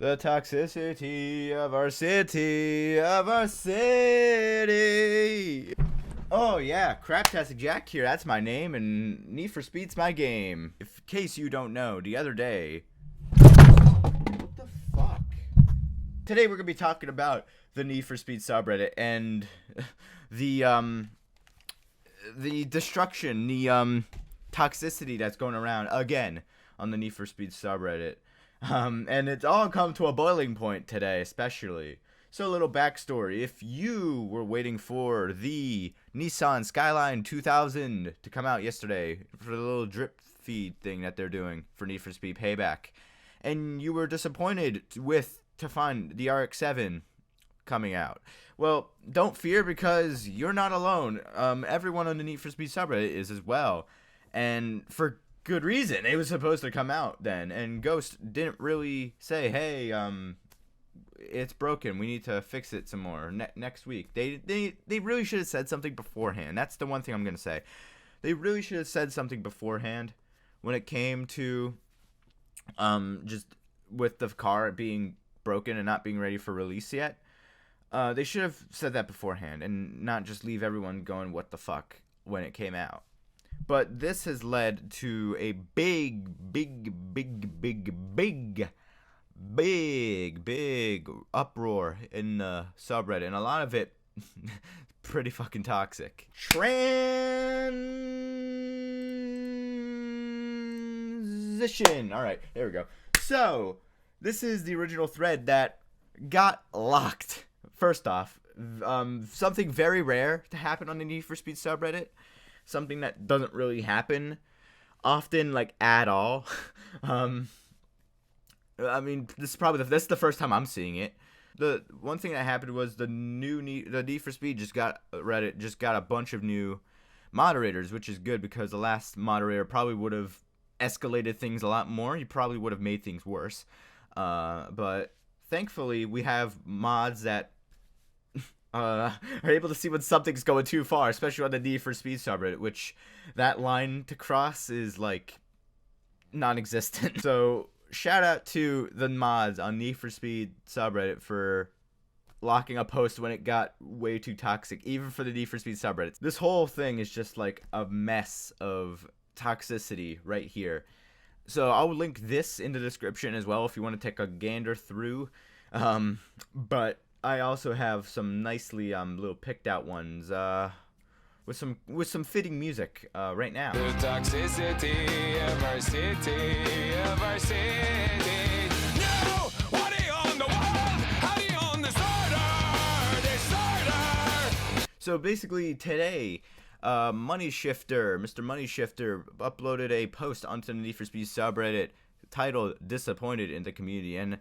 The toxicity of our city, of our city. Oh yeah, CraptasticJack here, that's my name, and Need for Speed's my game. In case you don't know, the other day... What the fuck? Today we're gonna be talking about the Need for Speed subreddit and the destruction, the toxicity that's going around again on the Need for Speed subreddit. And it's all come to a boiling point today, especially. So a little backstory. If you were waiting for the Nissan Skyline 2000 to come out yesterday for the little drip feed thing that they're doing for Need for Speed Payback, and you were disappointed to find the RX-7 coming out, well, don't fear, because you're not alone. Everyone on the Need for Speed subreddit is as well, and for good reason. It was supposed to come out then, and Ghost didn't really say, hey, it's broken, we need to fix it some more next week. They really should have said something beforehand. That's the one thing I'm gonna say. They really should have said something beforehand when it came to just with the car being broken and not being ready for release yet. They should have said that beforehand and not just leave everyone going what the fuck when it came out. But this has led to a big uproar in the subreddit, and a lot of it pretty fucking toxic. Transition. All right, there we go. So this is the original thread that got locked. First off, something very rare to happen on the Need for Speed subreddit. Something that doesn't really happen often, like, at all. I mean, this is the first time I'm seeing it. The one thing that happened was the Need for Speed Reddit just got a bunch of new moderators, which is good because the last moderator probably would have escalated things a lot more. He probably would have made things worse. But thankfully, we have mods that are able to see when something's going too far, especially on the Need for Speed subreddit, which that line to cross is, like, non-existent. So, shout out to the mods on Need for Speed subreddit for locking a post when it got way too toxic, even for the Need for Speed subreddit. This whole thing is just, like, a mess of toxicity right here. So, I'll link this in the description as well if you want to take a gander through. But I also have some nicely little picked out ones with some fitting music right now. The toxicity of our city, of our city. No, what are you on the wall? How do you on the disorder? So basically today, Mr. Money Shifter uploaded a post onto the Need for Speed subreddit titled "Disappointed in the Community," and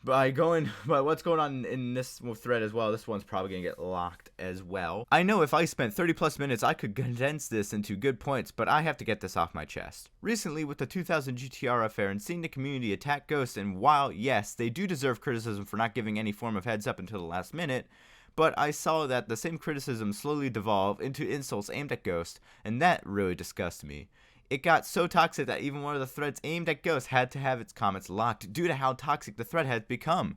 by what's going on in this thread as well, this one's probably gonna get locked as well. I know if I spent 30 plus minutes, I could condense this into good points, but I have to get this off my chest. Recently, with the 2000 GTR affair and seeing the community attack Ghost, and while, yes, they do deserve criticism for not giving any form of heads up until the last minute, but I saw that the same criticism slowly devolve into insults aimed at Ghost, and that really disgusted me. It got so toxic that even one of the threads aimed at Ghost had to have its comments locked due to how toxic the thread has become.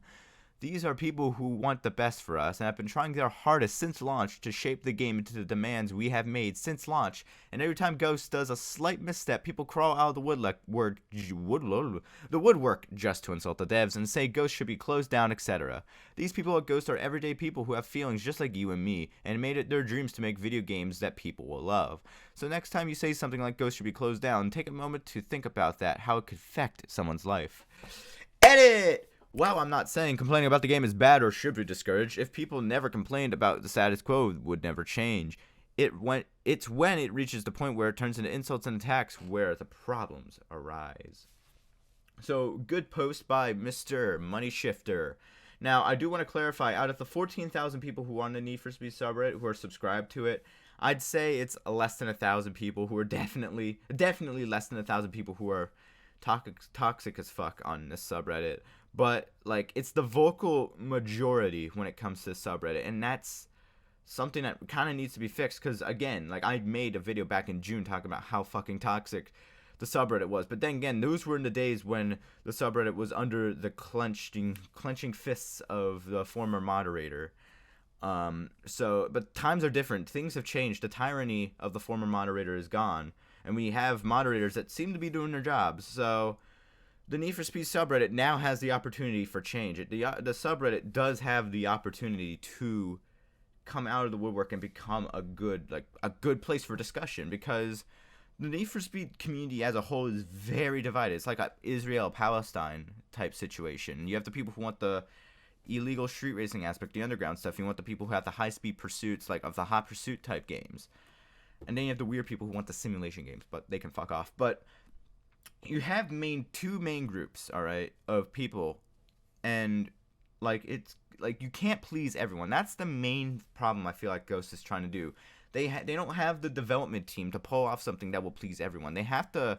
These are people who want the best for us and have been trying their hardest since launch to shape the game into the demands we have made since launch, and every time Ghost does a slight misstep, people crawl out of the woodwork just to insult the devs and say Ghost should be closed down, etc. These people at Ghost are everyday people who have feelings just like you and me, and made it their dreams to make video games that people will love. So next time you say something like Ghost should be closed down, take a moment to think about that, how it could affect someone's life. Edit! Well, I'm not saying complaining about the game is bad or should be discouraged. If people never complained about the status quo, it would never change. It's when it reaches the point where it turns into insults and attacks where the problems arise. So, good post by Mr. Money Shifter. Now, I do want to clarify, out of the 14,000 people who are on the Need for Speed subreddit who are subscribed to it, I'd say it's less than 1,000 people who are definitely less than 1,000 people who are toxic as fuck on this subreddit. But, like, it's the vocal majority when it comes to the subreddit, and that's something that kind of needs to be fixed, because, again, like, I made a video back in June talking about how fucking toxic the subreddit was. But then again, those were in the days when the subreddit was under the clenching fists of the former moderator. But times are different. Things have changed. The tyranny of the former moderator is gone, and we have moderators that seem to be doing their jobs. So the Need for Speed subreddit now has the opportunity for change. The subreddit does have the opportunity to come out of the woodwork and become a good place for discussion, because the Need for Speed community as a whole is very divided. It's like a Israel-Palestine type situation. You have the people who want the illegal street racing aspect, the underground stuff. You want the people who have the high-speed pursuits, like of the hot pursuit type games. And then you have the weird people who want the simulation games, but they can fuck off. But you have two main groups, all right, of people, and it's like you can't please everyone. That's the main problem I feel like Ghost is trying to do. They don't have the development team to pull off something that will please everyone. They have to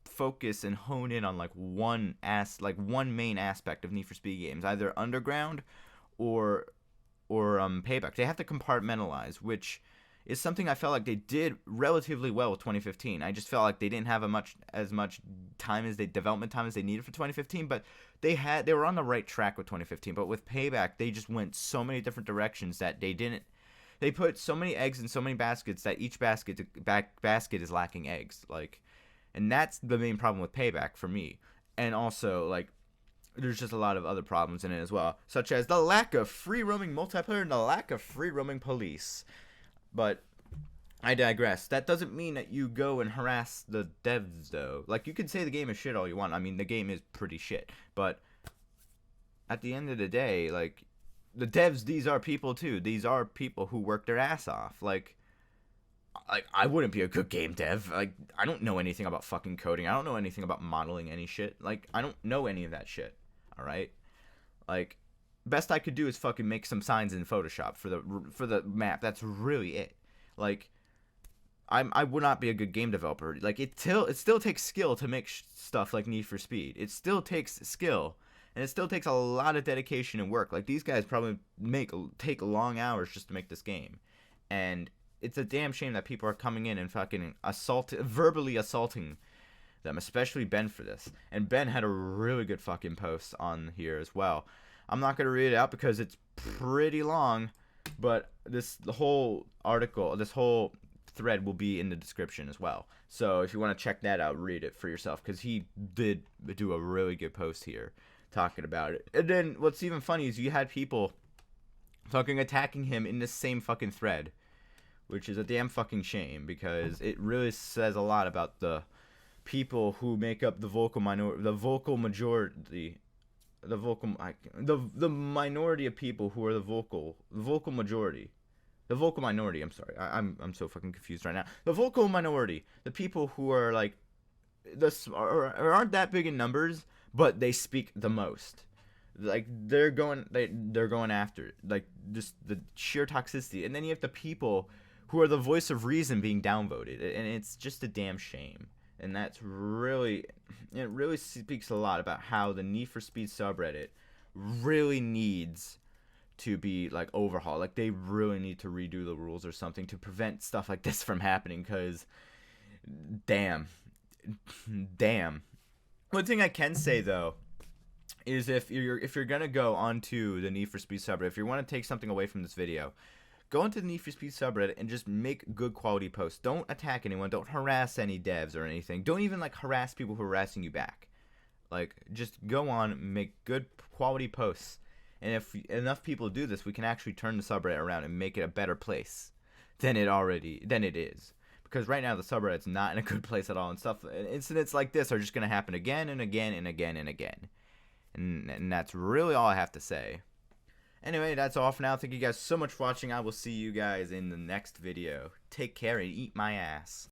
focus and hone in on one main aspect of Need for Speed games, either underground or payback. They have to compartmentalize, which is something I felt like they did relatively well with 2015. I just felt like they didn't have as much development time as they needed for 2015, but they were on the right track with 2015. But with Payback, they just went so many different directions that they put so many eggs in so many baskets that each basket is lacking eggs. And that's the main problem with Payback for me. And also, there's just a lot of other problems in it as well, such as the lack of free roaming multiplayer and the lack of free roaming police. But I digress. That doesn't mean that you go and harass the devs, though. You could say the game is shit all you want. I mean, the game is pretty shit. But at the end of the day, the devs, these are people, too. These are people who work their ass off. I wouldn't be a good game dev. I don't know anything about fucking coding. I don't know anything about modeling any shit. I don't know any of that shit. All right? Best I could do is fucking make some signs in Photoshop for the map. That's really it. I would not be a good game developer. It still takes skill to make stuff like Need for Speed. It still takes skill, and it still takes a lot of dedication and work. These guys probably take long hours just to make this game, and it's a damn shame that people are coming in and fucking verbally assaulting them, especially Ben for this. And Ben had a really good fucking post on here as well. I'm not going to read it out because it's pretty long, but the whole article, this whole thread will be in the description as well. So if you want to check that out, read it for yourself, because he did do a really good post here talking about it. And then what's even funny is you had people fucking attacking him in this same fucking thread, which is a damn fucking shame, because it really says a lot about the people who make up the vocal majority of people who are the vocal minority. I'm sorry, I'm so fucking confused right now. The vocal minority, the people who are aren't that big in numbers, but they speak the most. They're going after just the sheer toxicity. And then you have the people who are the voice of reason being downvoted, and it's just a damn shame. And it really speaks a lot about how the Need for Speed subreddit really needs to be overhauled. They really need to redo the rules or something to prevent stuff like this from happening, because damn. One thing I can say though is if you're gonna go onto the Need for Speed subreddit, if you want to take something away from this video, go into the Need for Speed subreddit and just make good quality posts. Don't attack anyone. Don't harass any devs or anything. Don't even harass people who are harassing you back. Just go on, make good quality posts. And if enough people do this, we can actually turn the subreddit around and make it a better place than it is. Because right now the subreddit's not in a good place at all, and incidents like this are just gonna happen again and again and again and again. And that's really all I have to say. Anyway, that's all for now. Thank you guys so much for watching. I will see you guys in the next video. Take care and eat my ass.